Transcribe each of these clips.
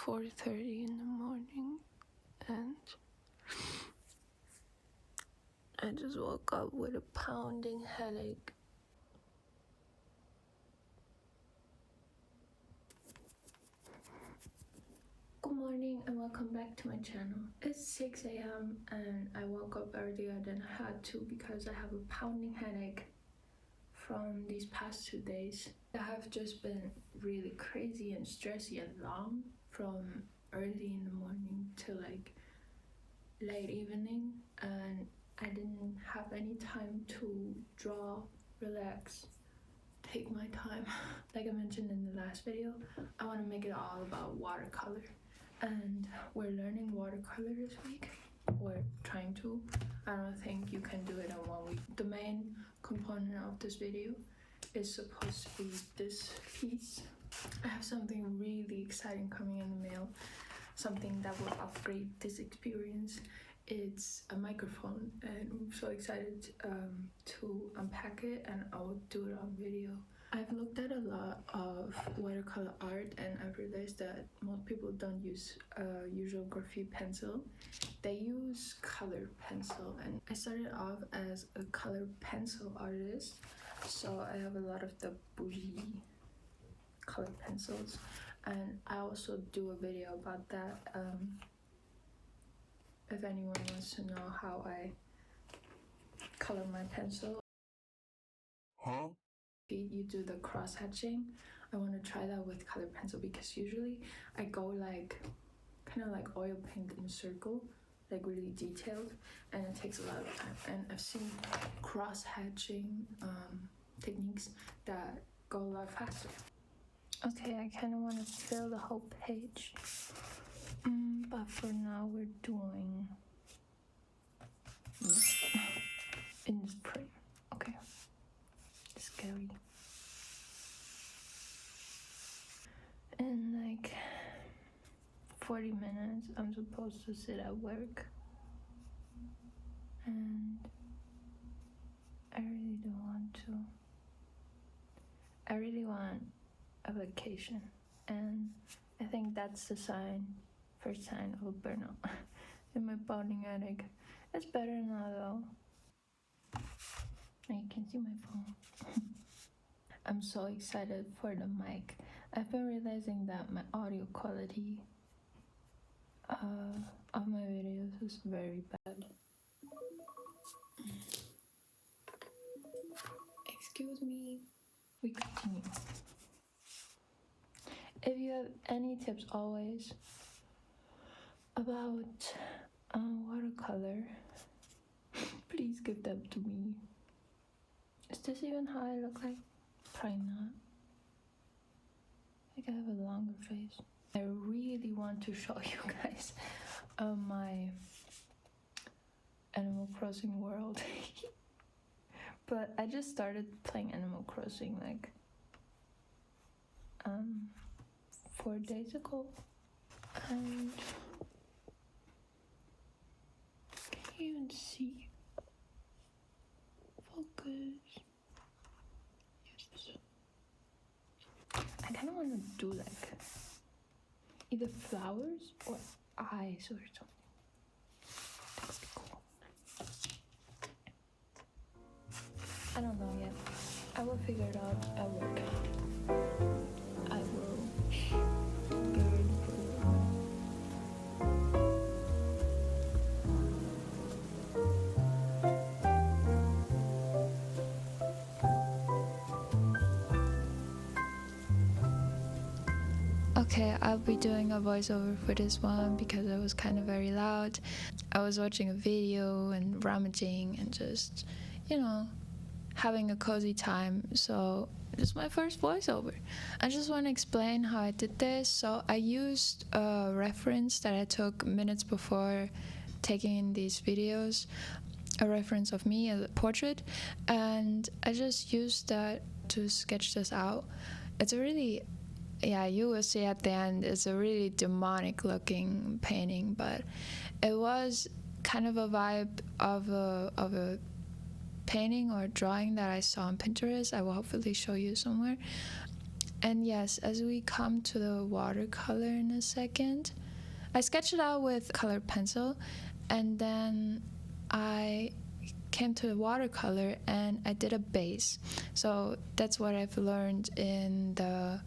4:30 in the morning and I just woke up with a pounding headache. Good morning and welcome back to my channel. It's 6 a.m. and I woke up earlier than I had to because I have a pounding headache from these past 2 days. I have just been really crazy and stressy and long from early in the morning to like late evening, and I didn't have any time to draw, relax, take my time. Like I mentioned in the last video, I want to make it all about watercolor, and we're learning watercolor this week. We're trying to. I don't think you can do it in 1 week. The main component of this video is supposed to be this piece. I have something really exciting coming in the mail, something that will upgrade this experience. It's a microphone and I'm so excited to unpack it, and I'll do it on video. I've looked at a lot of watercolor art and I've realized that most people don't use usual graphite pencil. They use color pencil, and I started off as a color pencil artist, so I have a lot of the bougie color pencils, and I also do a video about that if anyone wants to know how I color my pencil. You do the cross hatching. I want to try that with color pencil because usually I go like kind of like oil paint in a circle, like really detailed, and it takes a lot of time. And I've seen cross hatching techniques that go a lot faster. Okay, I kind of want to fill the whole page, but for now we're doing in this frame. Okay, scary. In like 40 minutes I'm supposed to sit at work, and I really don't want to. I really want a vacation, and I think that's the first sign of a burnout in my pounding headache. It's better now though. Now you can see my phone. I'm so excited for the mic. I've been realizing that my audio quality of my videos is very bad. Excuse me. We continue. If you have any tips always about watercolor, please give them to me. Is this even how I look like? Probably not. I think I have a longer face. I really want to show you guys my Animal Crossing world. But I just started playing Animal Crossing like 4 days ago, and can you even see? Focus. Yes. I kind of want to do like either flowers or eyes or something. That would be cool. I don't know yet. I will figure it out at work. I will be ready for it. Okay, I'll be doing a voiceover for this one because it was kind of very loud. I was watching a video and rummaging and just, having a cozy time, so this is my first voiceover. I just want to explain how I did this. So I used a reference that I took minutes before taking in these videos, a reference of me as a portrait, and I just used that to sketch this out. It's a really, you will see at the end, it's a really demonic looking painting, but it was kind of a vibe of a painting or drawing that I saw on Pinterest. I will hopefully show you somewhere. And yes, as we come to the watercolor in a second, I sketched it out with colored pencil, and then I came to the watercolor and I did a base. So that's what I've learned in the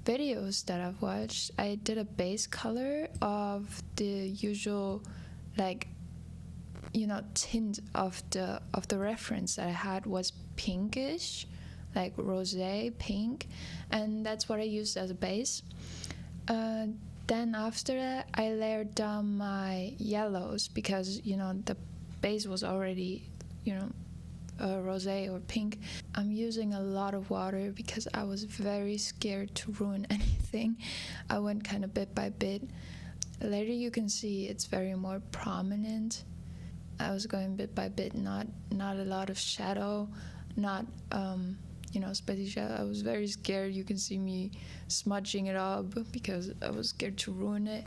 videos that I've watched. I did a base color of the usual, like, tint of the reference that I had was pinkish, like rosé pink, and that's what I used as a base. Then after that, I layered down my yellows because the base was already rosé or pink. I'm using a lot of water because I was very scared to ruin anything. I went kind of bit by bit. Later you can see it's very more prominent. I was going bit by bit, not a lot of shadow, not spicy shadow. I was very scared. You can see me smudging it up because I was scared to ruin it.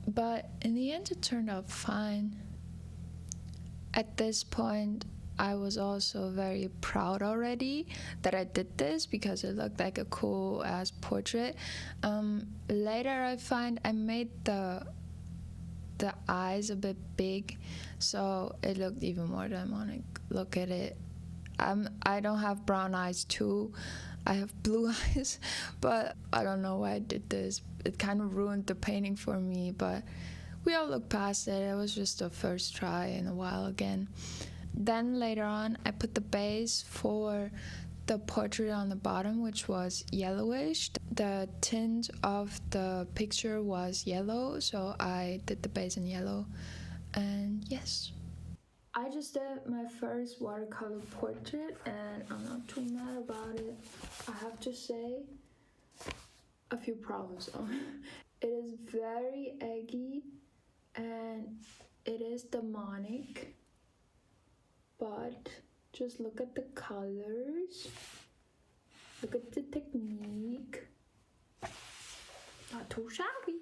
But in the end, it turned out fine. At this point, I was also very proud already that I did this because it looked like a cool ass portrait. Later, I find I made the eyes a bit big, so it looked even more demonic. Look at it. I don't have brown eyes too. I have blue eyes, but I don't know why I did this. It kind of ruined the painting for me, but we all look past it. It was just a first try in a while again. Then later on, I put the base for the portrait on the bottom, which was yellowish. The tint of the picture was yellow, so I did the base in yellow. And yes, I just did my first watercolor portrait, and I'm not too mad about it. I have to say a few problems though. It is very eggy and it is demonic, but just look at the colors, look at the technique. Not too shabby.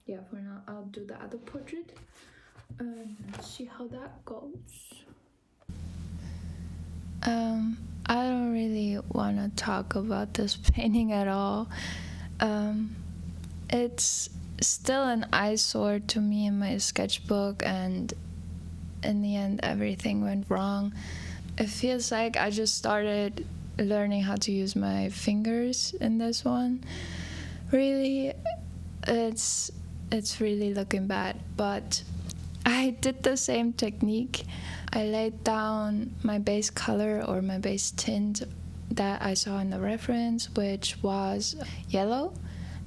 Yeah, for now I'll do the other portrait and see how that goes. I don't really want to talk about this painting at all. It's still an eyesore to me in my sketchbook, and in the end everything went wrong. It feels like I just started learning how to use my fingers in this one. Really, it's really looking bad, but I did the same technique. I laid down my base color or my base tint that I saw in the reference, which was yellow.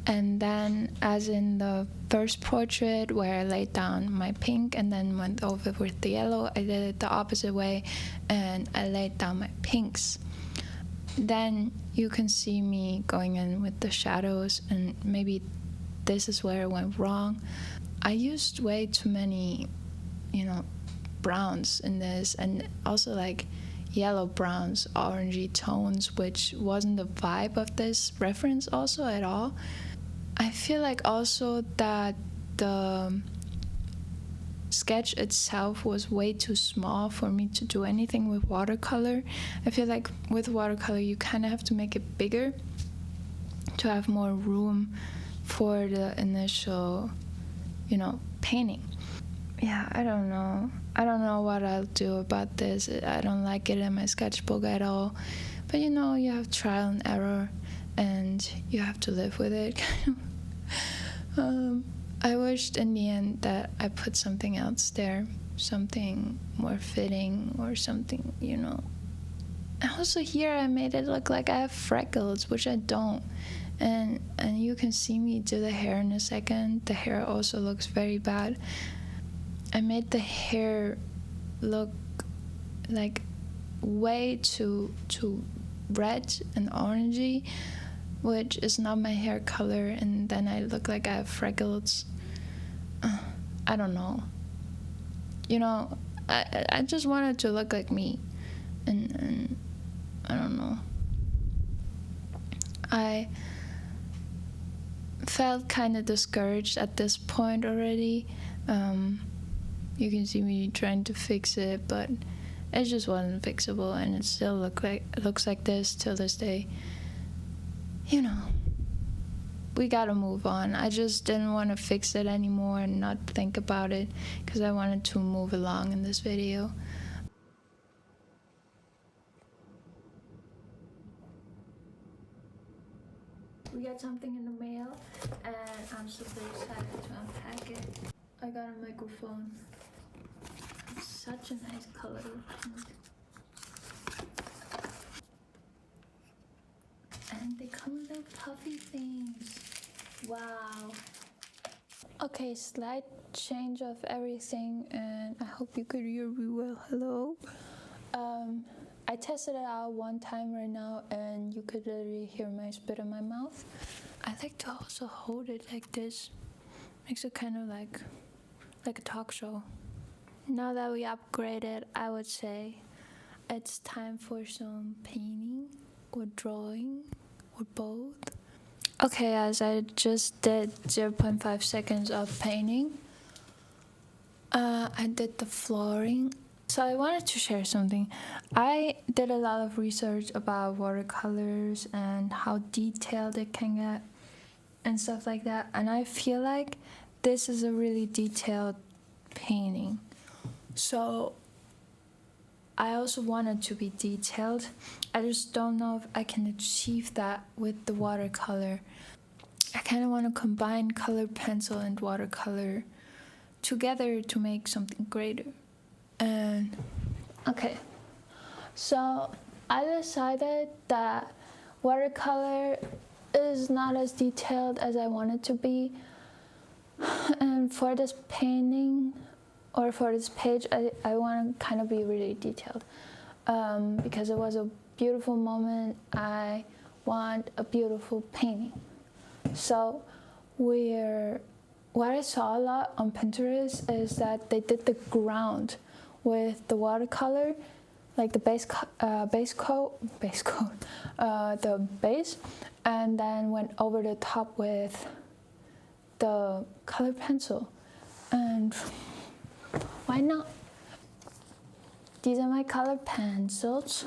And then, as in the first portrait where I laid down my pink and then went over with the yellow, I did it the opposite way and I laid down my pinks. Then you can see me going in with the shadows, and maybe this is where it went wrong. I used way too many, browns in this, and also like yellow browns, orangey tones, which wasn't the vibe of this reference also at all. I feel like also that the sketch itself was way too small for me to do anything with watercolor. I feel like with watercolor you kind of have to make it bigger to have more room for the initial, painting. Yeah, I don't know what I'll do about this. I don't like it in my sketchbook at all. But you have trial and error and you have to live with it. I wished in the end that I put something else there, something more fitting or something, And also here I made it look like I have freckles, which I don't. And you can see me do the hair in a second. The hair also looks very bad. I made the hair look like way too red and orangey, which is not my hair color, and then I look like I have freckles. I don't know. I just wanted to look like me, and I don't know. I felt kind of discouraged at this point already. You can see me trying to fix it, but it just wasn't fixable, and it still looks like this till this day. you know, we gotta move on. I just didn't want to fix it anymore and not think about it because I wanted to move along in this video. We got something in the mail and I'm super excited to unpack it. I got a microphone. It's such a nice color. And they come with little puffy things. Wow. Okay, slight change of everything, and I hope you could hear me well. Hello. I tested it out one time right now, and you could literally hear my spit in my mouth. I like to also hold it like this. Makes it kind of like a talk show. Now that we upgraded, I would say it's time for some painting or drawing or both. Okay, guys, I just did 0.5 seconds of painting. I did the flooring. So I wanted to share something. I did a lot of research about watercolors and how detailed it can get and stuff like that. And I feel like this is a really detailed painting. So I also want it to be detailed. I just don't know if I can achieve that with the watercolor. I kind of want to combine colored pencil and watercolor together to make something greater. And okay, so I decided that watercolor is not as detailed as I want it to be. And for this painting, or for this page, I want to kind of be really detailed because it was a beautiful moment. I want a beautiful painting. So what I saw a lot on Pinterest is that they did the ground with the watercolor, like the base coat, the base, and then went over the top with the colored pencil. And why not? These are my colored pencils,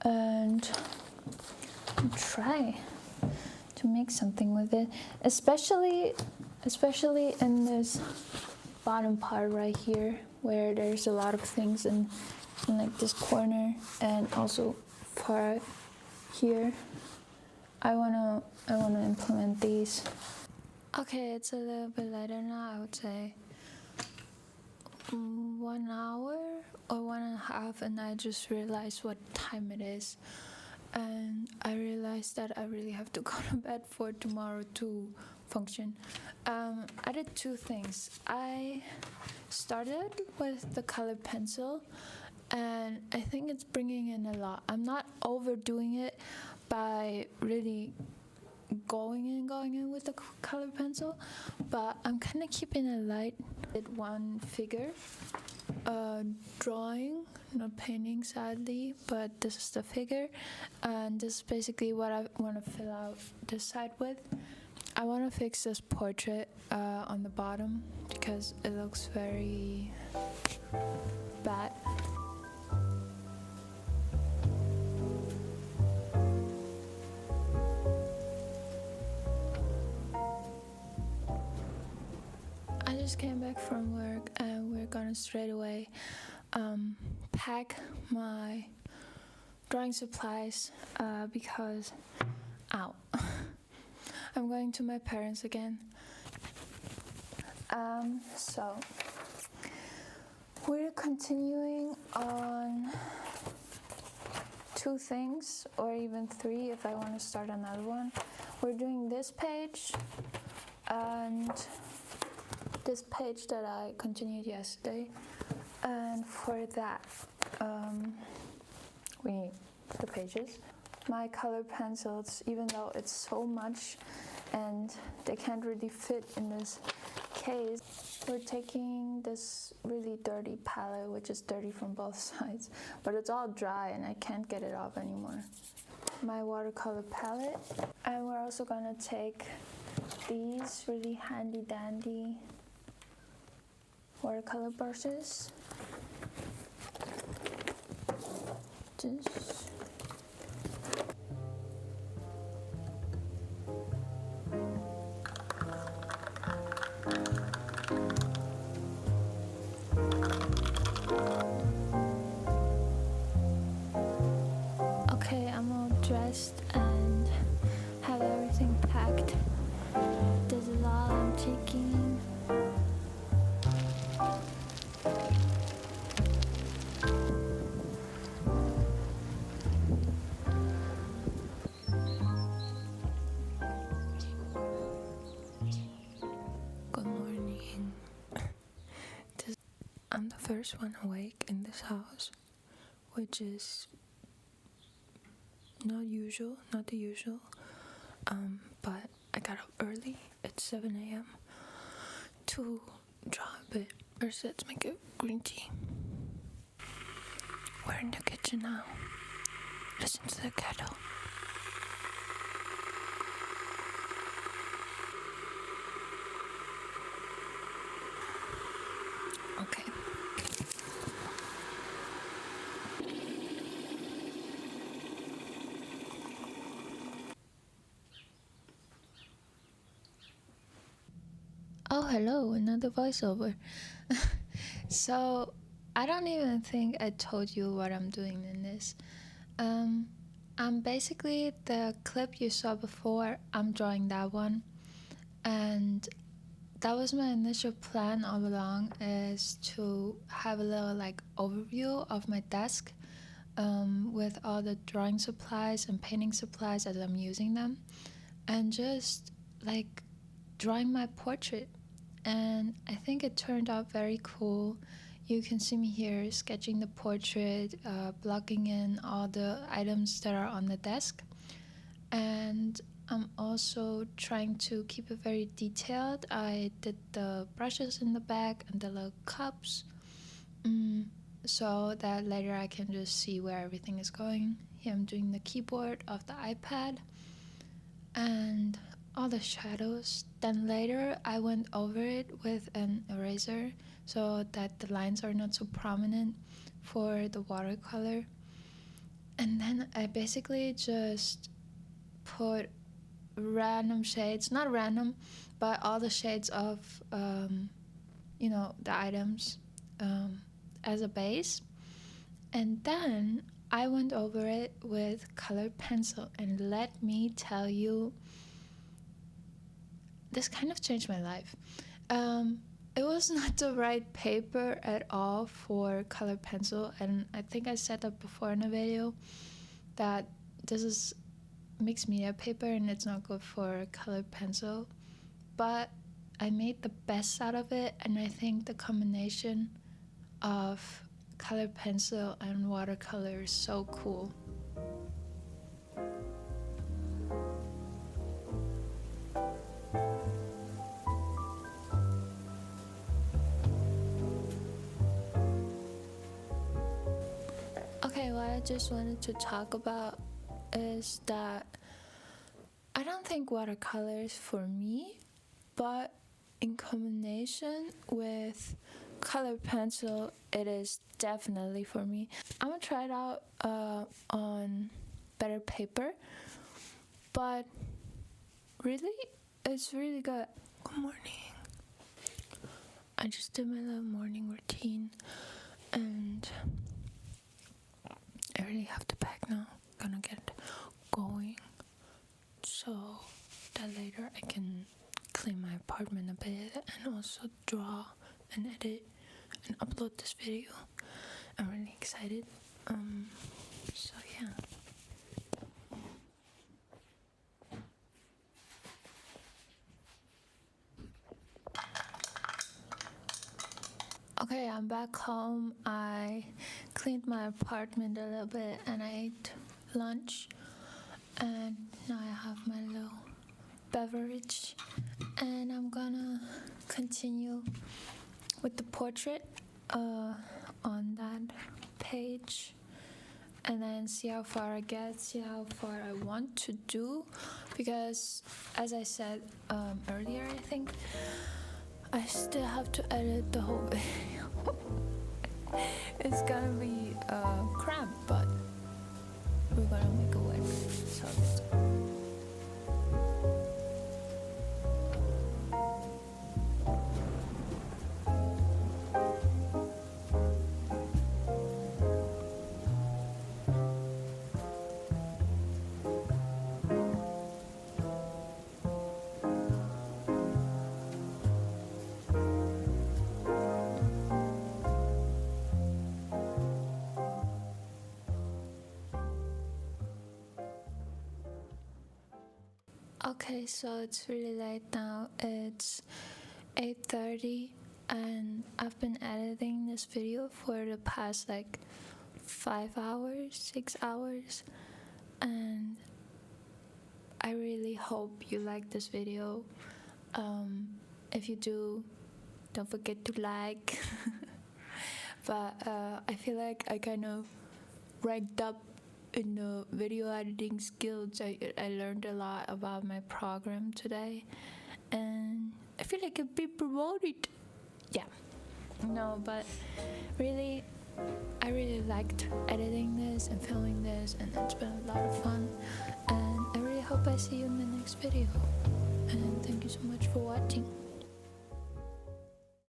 and try to make something with it, especially in this bottom part right here where there's a lot of things in like this corner, and also part here. I wanna implement these. Okay, it's a little bit later now. I would say 1 hour or 1.5, and I just realized what time it is, and I realized that I really have to go to bed for tomorrow to function. I did 2 things. I started with the colored pencil, and I think it's bringing in a lot. I'm not overdoing it by really going in with the colored pencil, but I'm kind of keeping it light. Did one figure, drawing, not painting sadly, but this is the figure, and this is basically what I want to fill out this side with. I want to fix this portrait on the bottom because it looks very bad. I just came back from work and we're gonna straight away pack my drawing supplies because I'm going to my parents again. So we're continuing on 2 things, or even 3 if I want to start another one. We're doing this page and this page that I continued yesterday, and for that we need the pages. My colored pencils, even though it's so much and they can't really fit in this case, we're taking this really dirty palette, which is dirty from both sides, but it's all dry and I can't get it off anymore. My watercolor palette, and we're also gonna take these really handy dandy watercolor brushes. I'm the first one awake in this house, which is not the usual. But I got up early at 7 a.m. to draw a bit. First, let's make a green tea. We're in the kitchen now. Listen to the kettle. Okay. Oh, hello, another voiceover. So, I don't even think I told you what I'm doing in this. I'm basically the clip you saw before, I'm drawing that one. And that was my initial plan all along, is to have a little overview of my desk with all the drawing supplies and painting supplies as I'm using them, and just drawing my portrait. And I think it turned out very cool. You can see me here sketching the portrait, blocking in all the items that are on the desk. And I'm also trying to keep it very detailed. I did the brushes in the back and the little cups, so that later I can just see where everything is going. Here I'm doing the keyboard of the iPad and all the shadows. Then later I went over it with an eraser so that the lines are not so prominent for the watercolor. And then I basically just put random shades, not random, but all the shades of the items as a base. And then I went over it with colored pencil, and let me tell you, this kind of changed my life. It was not the right paper at all for colored pencil, and I think I said that before in a video that this is mixed media paper and it's not good for colored pencil, but I made the best out of it. And I think the combination of colored pencil and watercolor is so cool. Okay, what I just wanted to talk about is that I don't think watercolor is for me, but in combination with colored pencil, it is definitely for me. I'm gonna try it out on better paper, but really, it's really good. Good morning. I just did my little morning routine, and I really have to pack now. Gonna get going so that later I can clean my apartment a bit and also draw and edit and upload this video. I'm really excited. So yeah. Okay, I'm back home. I cleaned my apartment a little bit and I ate lunch, and now I have my little beverage, and I'm gonna continue with the portrait on that page, and then see how far I get, see how far I want to do, because as I said earlier, I think I still have to edit the whole video. It's gonna be cramped, but we're gonna make it work. So let's go. Okay, so it's really late now. It's 8:30 and I've been editing this video for the past like 5 hours, 6 hours, and I really hope you like this video. If you do, don't forget to like. But I feel like I kind of ranked up in the video editing skills. I learned a lot about my program today, and I feel like I've been promoted. Yeah, no, but really, I really liked editing this and filming this, and it's been a lot of fun. And I really hope I see you in the next video. And thank you so much for watching.